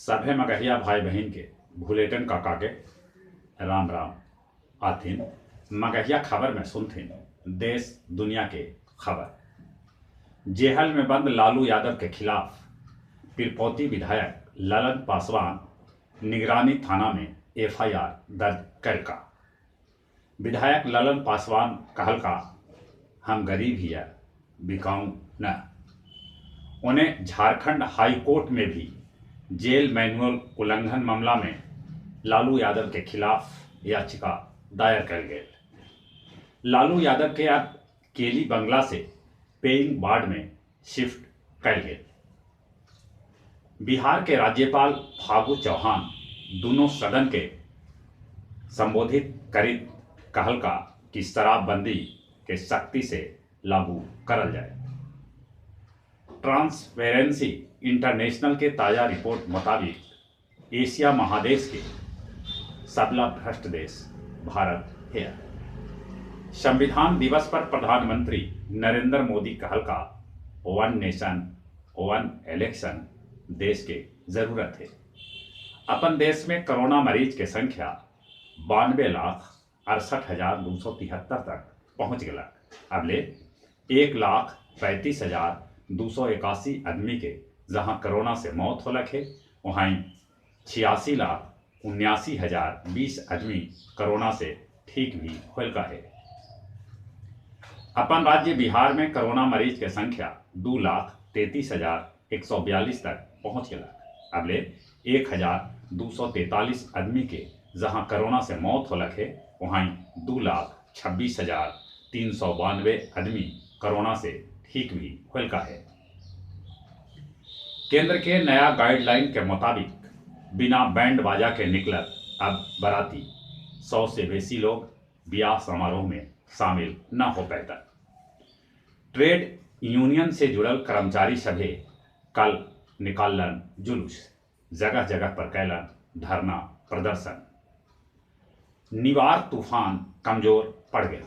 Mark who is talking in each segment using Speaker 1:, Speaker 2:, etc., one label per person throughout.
Speaker 1: सभे मगहिया भाई बहन के भूलेटन काका के राम राम आथिन। मगहिया खबर में सुनथिन देश दुनिया के खबर। जेहल में बंद लालू यादव के खिलाफ पीरपौती विधायक ललन पासवान निगरानी थाना में एफआईआर दर्ज करका। विधायक ललन पासवान कहलका हम गरीब ही है बिकाऊ न। उन्हें झारखंड हाई कोर्ट में भी जेल मैनुअल उल्लंघन मामला में लालू यादव के खिलाफ याचिका दायर कर गई। लालू यादव के अब केली बंगला से पेइंग वार्ड में शिफ्ट कर गए। बिहार के राज्यपाल फागू चौहान दोनों सदन के संबोधित करित कहलका कि शराबबंदी के सख्ती से लागू करल जाए। ट्रांसपेरेंसी इंटरनेशनल के ताजा रिपोर्ट मुताबिक एशिया महादेश के सबला भ्रष्ट देश भारत है। संविधान दिवस पर प्रधानमंत्री नरेंद्र मोदी कहलका वन नेशन वन इलेक्शन देश के जरूरत है। अपन देश में कोरोना मरीज के संख्या 92,68,273 तक पहुंच गया। अगले 1,35,281 आदमी के जहां कोरोना से मौत हो लगे वहीं 86,79,020 आदमी कोरोना से ठीक भी होलका है। अपन राज्य बिहार में कोरोना मरीज के संख्या 2,33,142 तक पहुंच गया। अगले 1,243 आदमी के जहां कोरोना से मौत हो लगे वहीं 2,26,392 आदमी कोरोना से ठीक भी होलका है। केंद्र के नया गाइडलाइन के मुताबिक बिना बैंड बाजा के निकलत अब बाराती 100 से बेसी लोग ब्याह समारोह में शामिल न हो पाता। ट्रेड यूनियन से जुड़ल कर्मचारी सभे कल निकालन जुलूस, जगह जगह पर कैलन धरना प्रदर्शन। निवार तूफान कमजोर पड़ गया।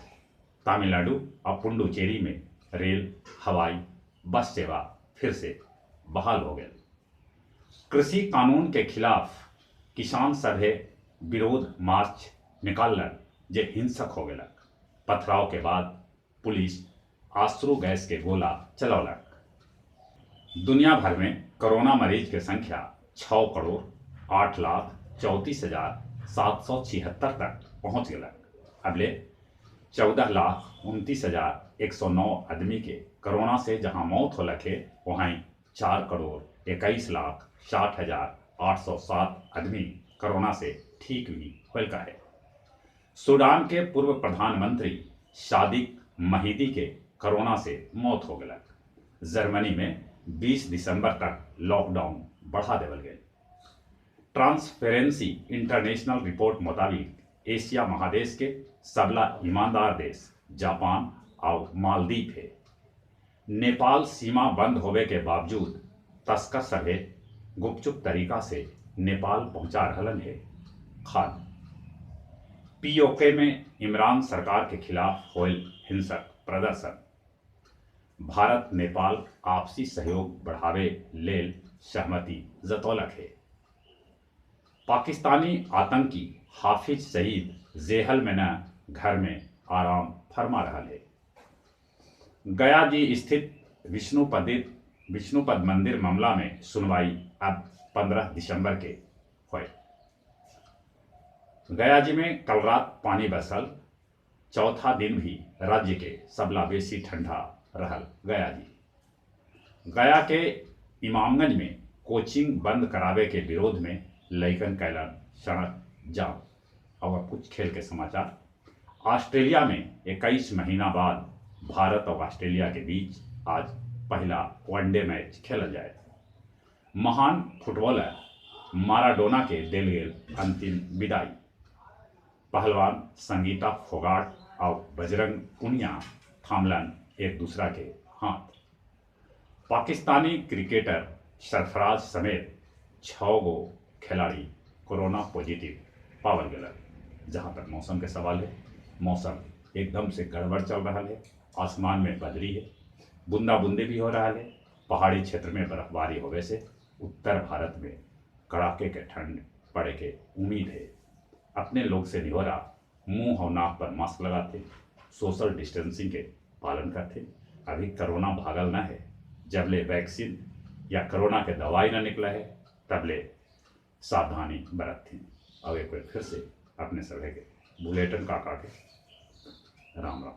Speaker 1: तमिलनाडु और पुडुचेरी में रेल हवाई बस सेवा फिर से बहाल हो गई। कृषि कानून के खिलाफ किसान सभे विरोध मार्च निकालन जे हिंसक हो गया। पथराव के बाद पुलिस आश्रु गैस के गोला चलौलक। दुनिया भर में कोरोना मरीज की संख्या 6,08,34,776 तक पहुंच गया। अगले 14,29,109 आदमी के कोरोना से जहां मौत हो लगे वहीं 4,21,60,807 आदमी कोरोना से ठीक भी होलका है। सूडान के पूर्व प्रधानमंत्री सादिक महीदी के कोरोना से मौत हो गया। जर्मनी में 20 दिसंबर तक लॉकडाउन बढ़ा देवल गए। ट्रांसपेरेंसी इंटरनेशनल रिपोर्ट मुताबिक एशिया महादेश के सबला ईमानदार देश जापान और मालदीव है। नेपाल सीमा बंद होने के बावजूद तस्कर सभे गुपचुप तरीका से नेपाल पहुंचा रहलन है खाद्य। पीओके में इमरान सरकार के खिलाफ होल हिंसक प्रदर्शन। भारत नेपाल आपसी सहयोग बढ़ावे लेल सहमति जतौलक है। पाकिस्तानी आतंकी हाफिज सईद जेहल में न घर में आराम फरमा रहा है। गया जी स्थित विष्णुपद मंदिर मामला में सुनवाई अब 15 दिसंबर के हुए। गया जी में कल रात पानी बरसल। चौथा दिन भी राज्य के सबला बेसी ठंडा रहल गया जी। गया के इमामगंज में कोचिंग बंद करावे के विरोध में लइकन कैलन सड़क जाम। और कुछ खेल के समाचार। ऑस्ट्रेलिया में 21 महीना बाद भारत और ऑस्ट्रेलिया के बीच आज पहला वनडे मैच खेला जाए। महान फुटबॉलर माराडोना के दिल गेल अंतिम विदाई। पहलवान संगीता फोगाट और बजरंग पुनिया थामलन एक दूसरा के हाथ। पाकिस्तानी क्रिकेटर सरफराज समेत 6 गो खिलाड़ी कोरोना पॉजिटिव पावल गया। जहां तक मौसम के सवाल है, मौसम एकदम से गड़बड़ चल रहा है। आसमान में बदली है, बूंदाबूंदी भी हो रहा है। पहाड़ी क्षेत्र में बर्फबारी होने से उत्तर भारत में कड़ाके के ठंड पड़े के उम्मीद है। अपने लोग से निहोरा, मुंह और नाक पर मास्क लगाते, सोशल डिस्टेंसिंग के पालन करते। अभी कोरोना भागल ना है, जबले वैक्सीन या कोरोना के दवाई ना निकला है तबले सावधानी बरतती। अब एक बार फिर से अपने सभी के बुलेटिन काका के राम राम।